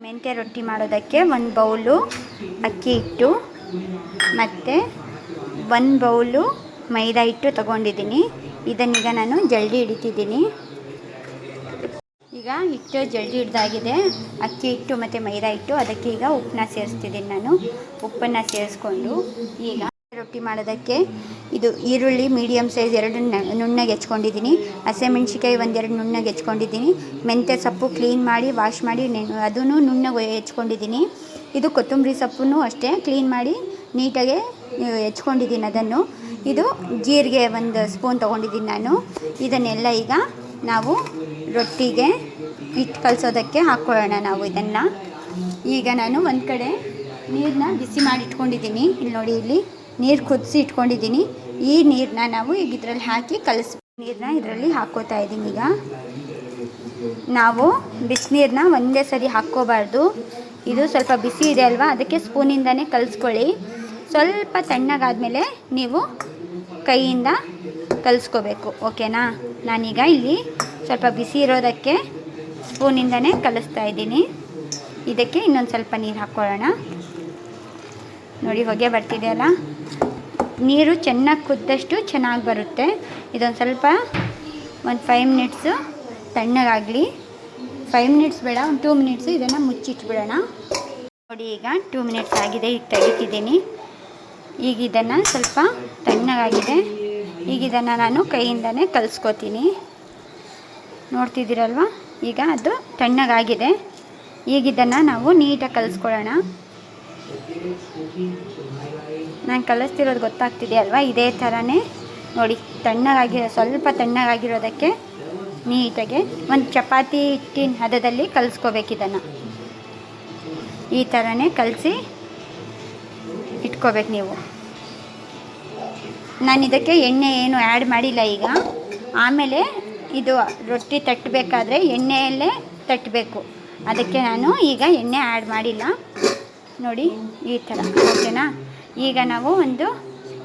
ಮೆಂತ್ಯ ರೊಟ್ಟಿ ಮಾಡೋದಕ್ಕೆ 1 ಬೌಲು ಅಕ್ಕಿ ಹಿಟ್ಟು ಮತ್ತು 1 ಬೌಲು ಮೈದಾ ಹಿಟ್ಟು ತಗೊಂಡಿದ್ದೀನಿ. ಇದನ್ನೀಗ ನಾನು ಜಲ್ದಿ ಹಿಡಿತಿದ್ದೀನಿ. ಈಗ ಹಿಟ್ಟು ಜಲ್ದಿ ಹಿಡ್ದಾಗಿದೆ. ಅಕ್ಕಿ ಹಿಟ್ಟು ಮತ್ತು ಮೈದಾ ಹಿಟ್ಟು, ಅದಕ್ಕೆ ಈಗ ಉಪ್ಪನ್ನ ಸೇರಿಸ್ತಿದ್ದೀನಿ. ನಾನು ಉಪ್ಪನ್ನು ಸೇರಿಸ್ಕೊಂಡು ಈಗ ರೊಟ್ಟಿ ಮಾಡೋದಕ್ಕೆ ಇದು ಈರುಳ್ಳಿ ಮೀಡಿಯಮ್ ಸೈಜ್ 2 ನುಣ್ಣಗೆ ಹೆಚ್ಕೊಂಡಿದ್ದೀನಿ. ಹಸಿಮೆಣ್ಸಿಕಾಯಿ 1-2 ನುಣ್ಣಗೆ ಹೆಚ್ಕೊಂಡಿದ್ದೀನಿ. ಮೆಂತ್ಯ ಸೊಪ್ಪು ಕ್ಲೀನ್ ಮಾಡಿ ವಾಶ್ ಮಾಡಿ ಅದನ್ನು ನುಣ್ಣಗೆ ಹೆಚ್ಕೊಂಡಿದ್ದೀನಿ. ಇದು ಕೊತ್ತಂಬರಿ ಸೊಪ್ಪನ್ನು ಅಷ್ಟೇ ಕ್ಲೀನ್ ಮಾಡಿ ನೀಟಾಗಿ ಹೆಚ್ಕೊಂಡಿದ್ದೀನಿ ಅದನ್ನು. ಇದು ಜೀರಿಗೆ 1 ಸ್ಪೂನ್ ತೊಗೊಂಡಿದ್ದೀನಿ ನಾನು. ಇದನ್ನೆಲ್ಲ ಈಗ ನಾವು ರೊಟ್ಟಿಗೆ ಹಿಟ್ಟು ಕಲಸೋದಕ್ಕೆ ಹಾಕ್ಕೊಳ್ಳೋಣ ನಾವು ಇದನ್ನು. ಈಗ ನಾನು ಒಂದು ಕಡೆ ನೀರನ್ನ ಬಿಸಿ ಮಾಡಿ ಇಟ್ಕೊಂಡಿದ್ದೀನಿ. ಇಲ್ಲಿ ನೋಡಿ, ಇಲ್ಲಿ ನೀರು ಕುದಿಸಿ ಇಟ್ಕೊಂಡಿದ್ದೀನಿ. ಈ ನೀರನ್ನ ನಾವು ಈಗ ಇದರಲ್ಲಿ ಹಾಕಿ ನೀರನ್ನ ಇದರಲ್ಲಿ ಹಾಕ್ಕೋತಾ ಇದ್ದೀನಿ. ಈಗ ನಾವು ಬಿಸಿನೀರನ್ನ ಒಂದೇ ಸರಿ ಹಾಕ್ಕೋಬಾರ್ದು. ಇದು ಸ್ವಲ್ಪ ಬಿಸಿ ಇದೆ ಅಲ್ವಾ, ಅದಕ್ಕೆ ಸ್ಪೂನಿಂದನೇ ಕಲಿಸ್ಕೊಳ್ಳಿ. ಸ್ವಲ್ಪ ತಣ್ಣಗಾದ್ಮೇಲೆ ನೀವು ಕೈಯಿಂದ ಕಲಿಸ್ಕೋಬೇಕು, ಓಕೆನಾ. ನಾನೀಗ ಇಲ್ಲಿ ಸ್ವಲ್ಪ ಬಿಸಿ ಇರೋದಕ್ಕೆ ಸ್ಪೂನಿಂದನೇ ಕಲಿಸ್ತಾ ಇದ್ದೀನಿ. ಇದಕ್ಕೆ ಇನ್ನೊಂದು ಸ್ವಲ್ಪ ನೀರು ಹಾಕ್ಕೊಳ್ಳೋಣ. ನೋಡಿ, ಹೊಗೆ ಬರ್ತಿದೆಯಲ್ಲ. ನೀರು ಚೆನ್ನಾಗಿ ಕುದ್ದಷ್ಟು ಚೆನ್ನಾಗಿ ಬರುತ್ತೆ. ಇದೊಂದು ಸ್ವಲ್ಪ ಒಂದು 5 ಮಿನಿಟ್ಸು ತಣ್ಣಗಾಗಲಿ. 5 ಮಿನಿಟ್ಸ್ ಬೇಡ, ಒಂದು 2 ಮಿನಿಟ್ಸು ಇದನ್ನು ಮುಚ್ಚಿಟ್ಬಿಡೋಣ. ನೋಡಿ, ಈಗ 2 ಮಿನಿಟ್ಸ್ ಆಗಿದೆ. ಈಗ ತೆಗಿತಿದ್ದೀನಿ. ಈಗ ಇದನ್ನು ಸ್ವಲ್ಪ ತಣ್ಣಗಾಗಿದೆ. ಈಗ ಇದನ್ನು ನಾನು ಕೈಯಿಂದನೇ ಕಲಿಸ್ಕೋತೀನಿ. ನೋಡ್ತಿದ್ದೀರಲ್ವ, ಈಗ ಅದು ತಣ್ಣಗಾಗಿದೆ. ಈಗ ಇದನ್ನು ನಾವು ನೀಟಾಗಿ ಕಲಿಸ್ಕೊಳ್ಳೋಣ. ನಾನು ಕಲಿಸ್ತಿರೋದು ಗೊತ್ತಾಗ್ತಿದೆ ಅಲ್ವಾ, ಇದೇ ಥರನೇ ನೋಡಿ. ಸ್ವಲ್ಪ ತಣ್ಣಗಾಗಿರೋದಕ್ಕೆ ನೀಟಾಗಿ ಒಂದು ಚಪಾತಿ ಹಿಟ್ಟಿನ ಹದದಲ್ಲಿ ಕಲಿಸ್ಕೋಬೇಕು. ಇದನ್ನು ಈ ಥರನೇ ಕಲಸಿ ಇಟ್ಕೋಬೇಕು ನೀವು. ನಾನು ಇದಕ್ಕೆ ಎಣ್ಣೆ ಏನು ಆ್ಯಡ್ ಮಾಡಿಲ್ಲ. ಈಗ ಆಮೇಲೆ ಇದು ರೊಟ್ಟಿ ತಟ್ಟಬೇಕಾದ್ರೆ ಎಣ್ಣೆಯಲ್ಲೇ ತಟ್ಟಬೇಕು. ಅದಕ್ಕೆ ನಾನು ಈಗ ಎಣ್ಣೆ ಆ್ಯಡ್ ಮಾಡಿಲ್ಲ. ನೋಡಿ, ಈ ಥರ, ಓಕೆನಾ. ಈಗ ನಾವು ಒಂದು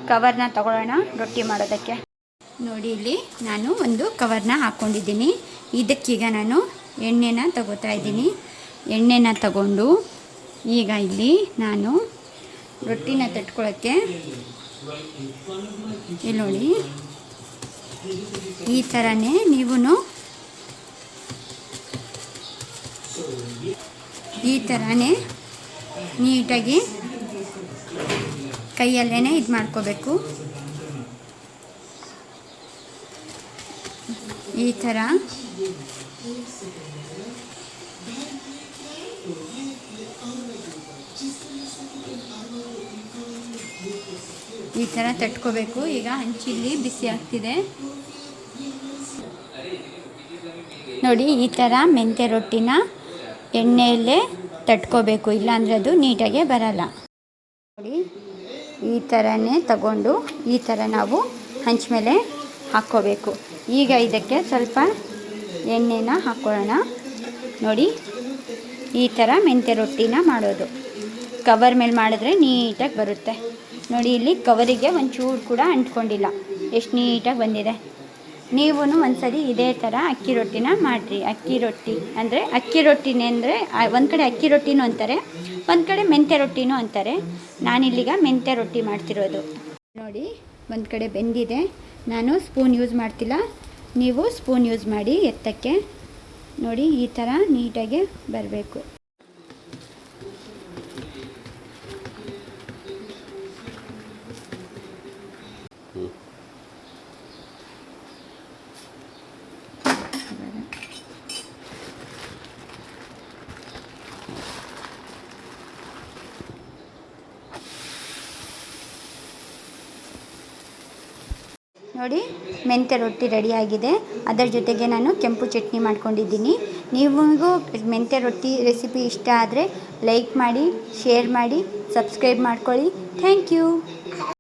ಕವರ್ನ ತಗೊಳ್ಳೋಣ ರೊಟ್ಟಿ ಮಾಡೋದಕ್ಕೆ. ನೋಡಿ, ಇಲ್ಲಿ ನಾನು ಒಂದು ಕವರ್ನ ಹಾಕ್ಕೊಂಡಿದ್ದೀನಿ. ಇದಕ್ಕೀಗ ನಾನು ಎಣ್ಣೆನ ತಗೋತಾ ಇದ್ದೀನಿ. ಎಣ್ಣೆನ ತಗೊಂಡು ಈಗ ಇಲ್ಲಿ ನಾನು ರೊಟ್ಟಿನ ತಟ್ಕೊಳ್ಳೋಕ್ಕೆ ಇಲ್ಲಿ ನೋಡಿ, ಈ ಥರನೇ ನೀವು ಈ ಥರನೇ ನೀಟಾಗಿ ಕೈಯಲ್ಲೇ ಇದು ಮಾಡ್ಕೋಬೇಕು. ಈ ಥರ ತಟ್ಕೋಬೇಕು. ಈಗ ಹಂಚಿಲ್ಲಿ ಬಿಸಿ ಆಗ್ತಿದೆ ನೋಡಿ. ಈ ಥರ ಮೆಂತ್ಯ ರೊಟ್ಟಿನ ಎಣ್ಣೆಯಲ್ಲೇ ತಟ್ಕೋಬೇಕು, ಇಲ್ಲಾಂದರೆ ಅದು ನೀಟಾಗೆ ಬರಲ್ಲ. ನೋಡಿ, ಈ ಥರನೇ ತಗೊಂಡು ಈ ಥರ ನಾವು ಹಂಚ ಮೇಲೆ ಹಾಕ್ಕೋಬೇಕು. ಈಗ ಇದಕ್ಕೆ ಸ್ವಲ್ಪ ಎಣ್ಣೆನ ಹಾಕ್ಕೊಳ್ಳೋಣ. ನೋಡಿ, ಈ ಥರ ಮೆಂತ್ಯ ರೊಟ್ಟಿನ ಮಾಡೋದು. ಕವರ್ ಮೇಲೆ ಮಾಡಿದ್ರೆ ನೀಟಾಗಿ ಬರುತ್ತೆ. ನೋಡಿ, ಇಲ್ಲಿ ಕವರಿಗೆ ಒಂಚೂರು ಕೂಡ ಅಂಟ್ಕೊಂಡಿಲ್ಲ, ಎಷ್ಟು ನೀಟಾಗಿ ಬಂದಿದೆ. ನೀವು ಒಂದ್ಸರಿ ಇದೇ ಥರ ಅಕ್ಕಿ ರೊಟ್ಟಿನ ಮಾಡಿರಿ. ಅಕ್ಕಿ ರೊಟ್ಟಿನೇ ಅಂದರೆ ಒಂದು ಕಡೆ ಅಕ್ಕಿ ರೊಟ್ಟಿನೂ ಅಂತಾರೆ, ಒಂದು ಕಡೆ ಮೆಂತ್ಯ ರೊಟ್ಟಿನೂ ಅಂತಾರೆ. ನಾನಿಲ್ಲಿಗ ಮೆಂತ್ಯ ರೊಟ್ಟಿ ಮಾಡ್ತಿರೋದು. ನೋಡಿ, ಒಂದು ಕಡೆ ಬೆಂದಿದೆ. ನಾನು ಸ್ಪೂನ್ ಯೂಸ್ ಮಾಡ್ತಿಲ್ಲ, ನೀವು ಸ್ಪೂನ್ ಯೂಸ್ ಮಾಡಿ ಎತ್ತಕ್ಕೆ. ನೋಡಿ, ಈ ಥರ ನೀಟಾಗಿ ಬರಬೇಕು. ನೋಡಿ, ಮೆಂತ್ಯ ರೊಟ್ಟಿ ರೆಡಿಯಾಗಿದೆ. ಅದರ ಜೊತೆಗೆ ನಾನು ಕೆಂಪು ಚಟ್ನಿ ಮಾಡ್ಕೊಂಡಿದ್ದೀನಿ. ನಿಮಗೂ ಮೆಂತ್ಯ ರೊಟ್ಟಿ ರೆಸಿಪಿ ಇಷ್ಟ ಆದರೆ ಲೈಕ್ ಮಾಡಿ, ಶೇರ್ ಮಾಡಿ, ಸಬ್ಸ್ಕ್ರೈಬ್ ಮಾಡ್ಕೊಳ್ಳಿ. Thank you.